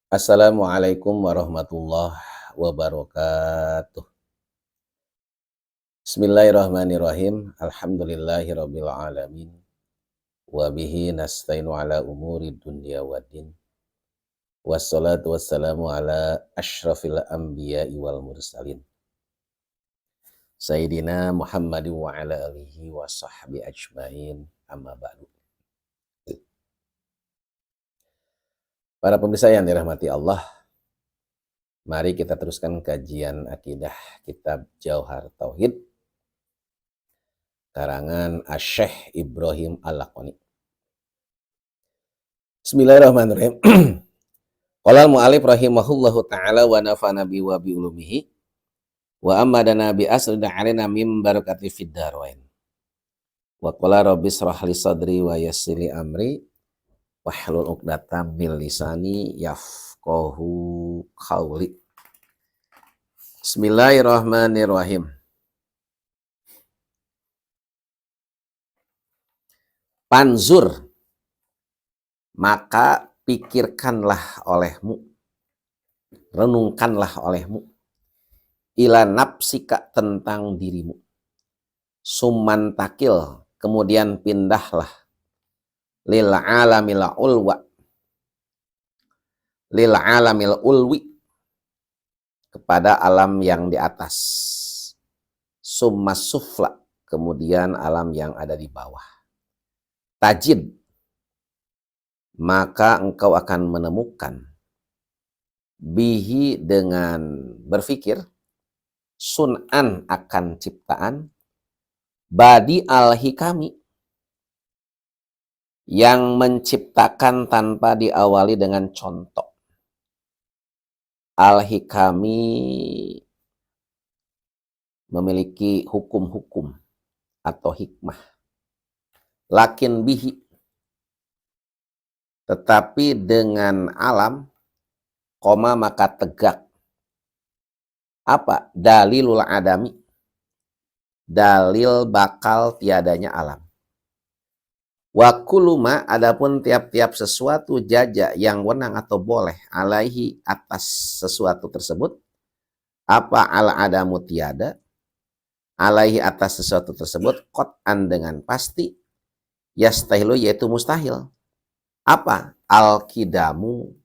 Assalamualaikum warahmatullahi wabarakatuh. Bismillahirrahmanirrahim. Alhamdulillahirabbil alamin. Wa bihi nasta'inu ala umuri dunya waddin. Wassalatu wassalamu ala asyrafil anbiya'i wal mursalin. Sayyidina Muhammadin wa ala alihi wa sahbihi ajmain. Amma ba'du. Para pemirsa yang dirahmati Allah, mari kita teruskan kajian akidah kitab Jauhar Tauhid karangan Asy-Syaikh Ibrahim Al-Laqani. Bismillahirrahmanirrahim. Qala al-mu'allif rahimahullahu ta'ala wa nafa'ana bi wa bi ulumihi wa ammadana bi asrida 'alaina min barakati fid darain. Wa qala rabbi shrah li sadri wa yassir li amri wahlul 'uqdatam min lisani yafqahu qawli. Bismillahirrahmanirrahim. Panzur, maka pikirkanlah olehmu, renungkanlah olehmu, ila nafsika tentang dirimu. Summan takil, kemudian pindahlah, lil alamil ulwa, lil alamil ulwi, kepada alam yang di atas. Summa sufla, kemudian alam yang ada di bawah. Tajid, maka engkau akan menemukan bihi dengan berpikir sun'an akan ciptaan badi al-hikami yang menciptakan tanpa diawali dengan contoh. Al-hikami memiliki hukum-hukum atau hikmah. Lakin bihi, tetapi dengan alam, koma maka tegak. Apa? Dalilul adami, dalil bakal tiadanya alam. Wa kuluma, adapun tiap-tiap sesuatu jaja yang wenang atau boleh alaihi atas sesuatu tersebut. Apa? Al adamu tiada, alaihi atas sesuatu tersebut, qat'an dengan pasti, yastahilu yaitu mustahil. Apa? Al-kidamu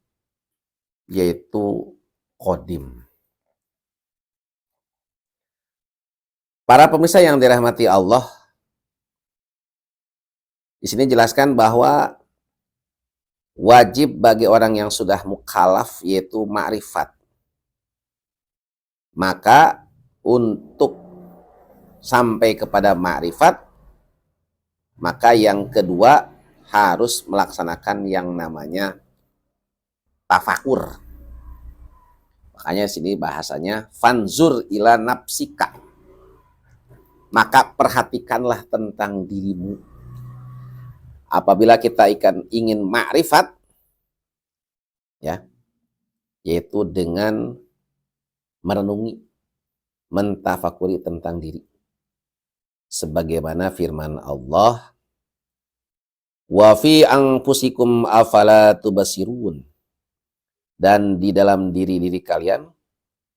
yaitu qadim. Para pemirsa yang dirahmati Allah, di sini jelaskan bahwa wajib bagi orang yang sudah mukallaf yaitu ma'rifat. Maka untuk sampai kepada ma'rifat, maka yang kedua harus melaksanakan yang namanya tafakur. Makanya sini bahasanya fanzur ila nafsika. Maka perhatikanlah tentang dirimu. Apabila kita ingin ma'rifat, ya, yaitu dengan merenungi, mentafakuri tentang diri. Sebagaimana firman Allah, wa fi anfusikum afala tubasirun, dan di dalam diri-diri kalian,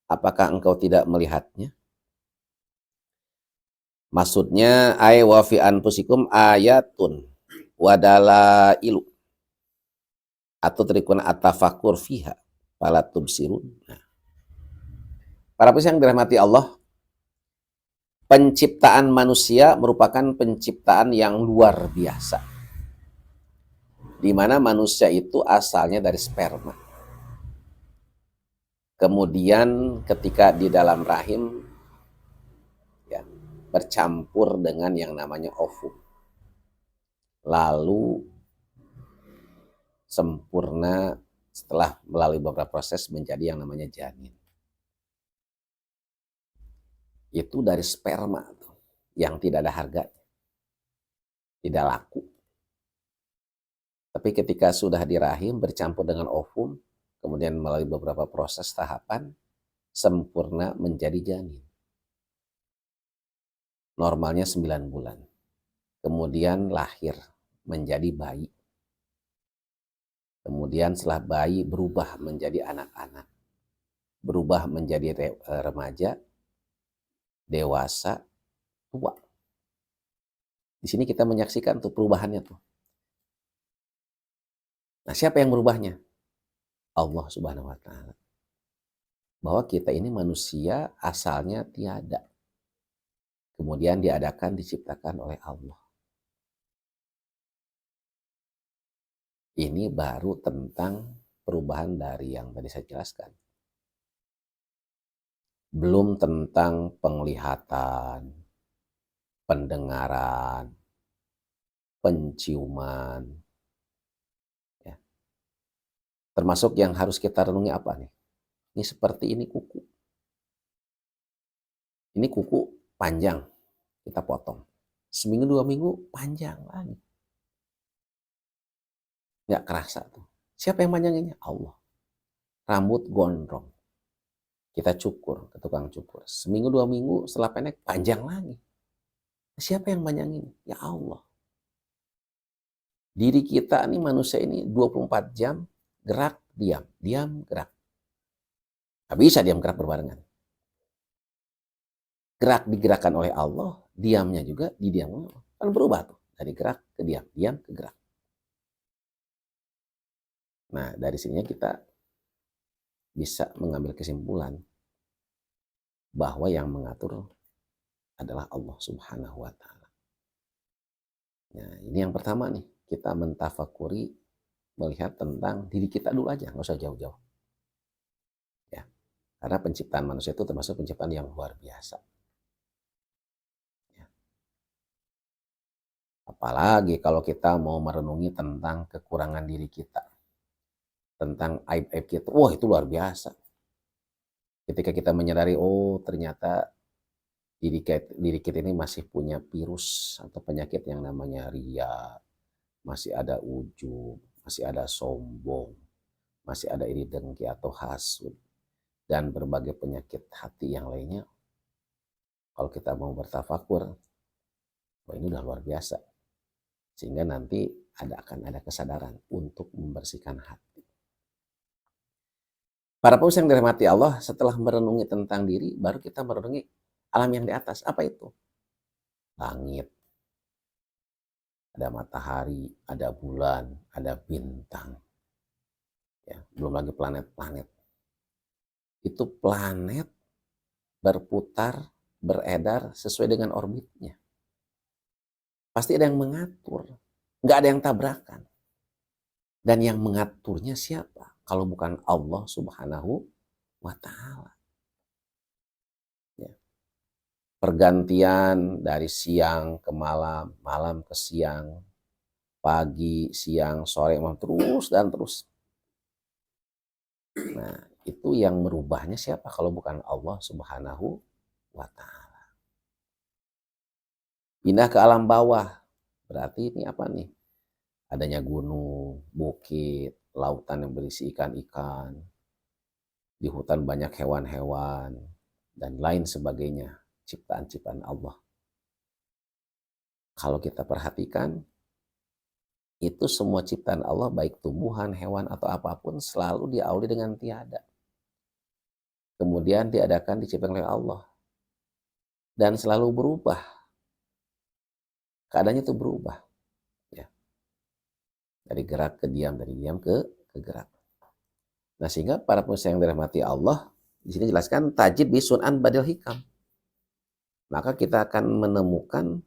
apakah engkau tidak melihatnya? Maksudnya ay wa fi anfusikum ayatun wadalailu, atau terikun atafakur fiha fala tubsirun. Nah, para pemirsa yang dirahmati Allah, penciptaan manusia merupakan penciptaan yang luar biasa, di mana manusia itu asalnya dari sperma. Kemudian ketika di dalam rahim, ya, bercampur dengan yang namanya ovum. Lalu sempurna setelah melalui beberapa proses menjadi yang namanya janin. Itu dari sperma tuh, yang tidak ada harga, tidak laku. Tapi ketika sudah di rahim bercampur dengan ovum, kemudian melalui beberapa proses tahapan, sempurna menjadi janin. Normalnya 9 bulan. Kemudian lahir menjadi bayi. Kemudian setelah bayi berubah menjadi anak-anak, berubah menjadi remaja, dewasa, tua. Di sini kita menyaksikan tuh perubahannya tuh. Nah, siapa yang merubahnya? Allah Subhanahu wa taala. Bahwa kita ini manusia asalnya tiada. Kemudian diadakan, diciptakan oleh Allah. Ini baru tentang perubahan dari yang tadi saya jelaskan. Belum tentang penglihatan, pendengaran, penciuman. Ya. Termasuk yang harus kita renungi apa nih? Ini seperti ini kuku. Ini kuku panjang, kita potong. Seminggu 2 minggu panjang lagi. Nggak kerasa tuh. Siapa yang panjanginnya? Allah. Rambut gondrong. Kita cukur ke tukang cukur. Seminggu 2 minggu setelah pendek panjang lagi. Siapa yang panjangin? Ya Allah. Diri kita nih manusia ini 24 jam gerak, diam, diam, gerak. Nggak bisa diam gerak berbarengan. Gerak digerakkan oleh Allah, diamnya juga didiamkan oleh Allah. Kan berubah tuh. Dari gerak ke diam, diam ke gerak. Nah, dari sininya kita bisa mengambil kesimpulan bahwa yang mengatur adalah Allah Subhanahu wa taala. Nah, ini yang pertama nih, kita mentafakuri melihat tentang diri kita dulu aja, nggak usah jauh-jauh. Ya. Karena penciptaan manusia itu termasuk penciptaan yang luar biasa. Ya. Apalagi kalau kita mau merenungi tentang kekurangan diri kita, tentang aib-aib kita, wah itu luar biasa. Ketika kita menyadari, oh ternyata diri kita ini masih punya virus atau penyakit yang namanya ria, masih ada ujub, masih ada sombong, masih ada iri dengki atau hasud, dan berbagai penyakit hati yang lainnya. Kalau kita mau bertafakur, wah ini udah luar biasa. Sehingga nanti akan ada kesadaran untuk membersihkan hati. Para pemirsa yang dirahmati Allah, setelah merenungi tentang diri, baru kita merenungi alam yang di atas. Apa itu? Langit, ada matahari, ada bulan, ada bintang. Ya, belum lagi planet-planet. Itu planet berputar, beredar sesuai dengan orbitnya. Pasti ada yang mengatur. Nggak ada yang tabrakan. Dan yang mengaturnya siapa? Kalau bukan Allah Subhanahu wa ta'ala. Ya. Pergantian dari siang ke malam, malam ke siang, pagi, siang, sore, malam, terus dan terus. Nah, itu yang merubahnya siapa kalau bukan Allah Subhanahu wa ta'ala. Pindah ke alam bawah. Berarti ini apa nih? Adanya gunung, bukit, lautan yang berisi ikan-ikan, di hutan banyak hewan-hewan, dan lain sebagainya, ciptaan-ciptaan Allah. Kalau kita perhatikan, itu semua ciptaan Allah, baik tumbuhan, hewan, atau apapun, selalu diawali dengan tiada. Kemudian diadakan, diciptakan oleh Allah. Dan selalu berubah. Keadaannya itu berubah. Ya. Dari gerak ke diam, dari diam ke gerak. Nah, sehingga para pemirsa yang dirahmati Allah, di sini jelaskan tajid bisun'an badil hikam. Maka kita akan menemukan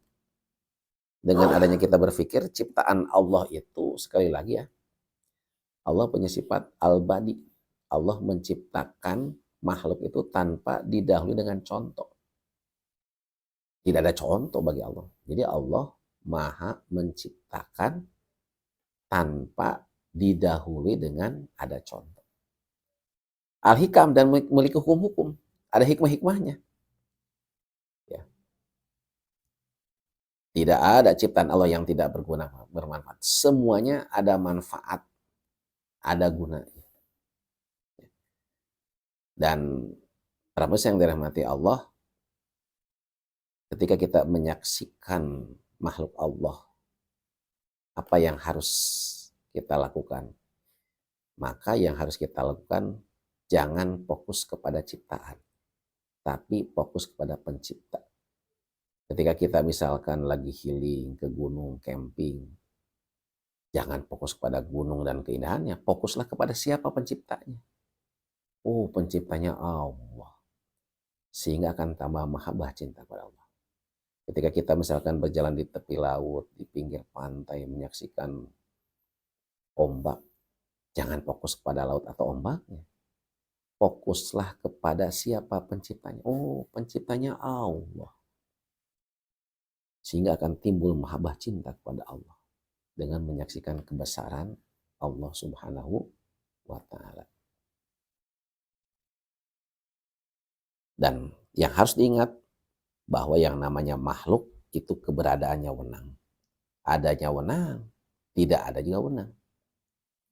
dengan adanya kita berpikir ciptaan Allah itu, sekali lagi ya, Allah punya sifat al-badi. Allah menciptakan makhluk itu tanpa didahului dengan contoh. Tidak ada contoh bagi Allah. Jadi Allah maha menciptakan tanpa didahului dengan ada contoh. Al-hikam, dan memiliki hukum-hukum. Ada hikmah-hikmahnya. Ya. Tidak ada ciptaan Allah yang tidak bermanfaat. Semuanya ada manfaat, ada gunanya. Dan para pemirsa yang dirahmati Allah, ketika kita menyaksikan makhluk Allah, apa yang harus kita lakukan? Maka yang harus kita lakukan, jangan fokus kepada ciptaan, tapi fokus kepada pencipta. Ketika kita misalkan lagi healing ke gunung, camping, jangan fokus kepada gunung dan keindahannya, fokuslah kepada siapa penciptanya. Oh, penciptanya Allah. Sehingga akan tambah mahabbah cinta kepada Allah. Ketika kita misalkan berjalan di tepi laut, di pinggir pantai, menyaksikan ombak, jangan fokus kepada laut atau ombaknya. Fokuslah kepada siapa penciptanya. Oh, penciptanya Allah. Sehingga akan timbul mahabbah cinta kepada Allah dengan menyaksikan kebesaran Allah Subhanahu wa Ta'ala. Dan yang harus diingat bahwa yang namanya makhluk itu keberadaannya wenang. Adanya wenang, tidak ada juga wenang.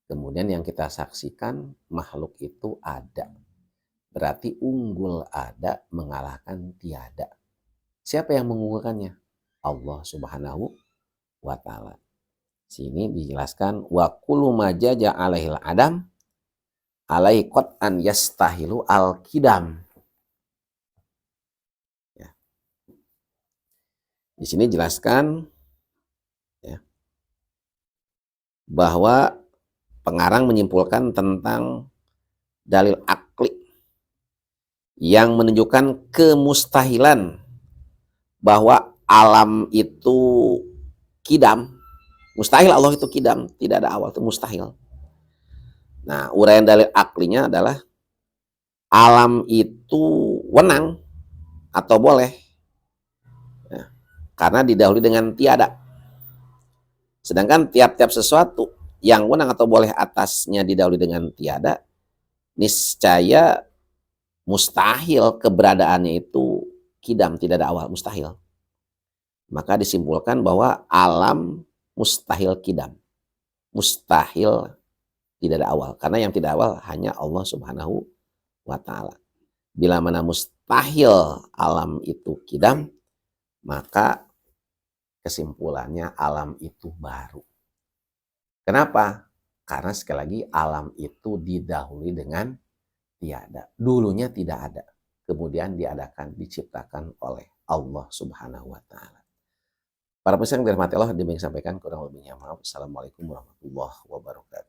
Kemudian yang kita saksikan makhluk itu ada. Berarti unggul ada mengalahkan tiada. Siapa yang mengunggulkannya? Allah Subhanahu wa Ta'ala. Sini dijelaskan wa kullu majaja alaihil adam alaihi qat'an yastahilu al-qidam. Ya. Di sini jelaskan ya, bahwa pengarang menyimpulkan tentang dalil akli yang menunjukkan kemustahilan bahwa alam itu kidam. Mustahil Allah itu kidam, tidak ada awal, itu mustahil. Nah, uraian dalil aklinya adalah alam itu wenang atau boleh ya, karena didahului dengan tiada. Sedangkan tiap-tiap sesuatu yang wenang atau boleh atasnya didahului dengan tiada, niscaya mustahil keberadaannya itu kidam, tidak ada awal, mustahil. Maka disimpulkan bahwa alam mustahil kidam, mustahil tidak ada awal, karena yang tidak awal hanya Allah Subhanahu wa Ta'ala. Bila mana mustahil alam itu kidam, maka kesimpulannya alam itu baru. Kenapa? Karena sekali lagi alam itu didahului dengan tiada. Dulunya tidak ada, kemudian diadakan, diciptakan oleh Allah Subhanahu wa Ta'ala. Para pemirsa yang dirahmati Allah, demikian sampaikan, kurang lebihnya maaf. Assalamualaikum warahmatullahi wabarakatuh.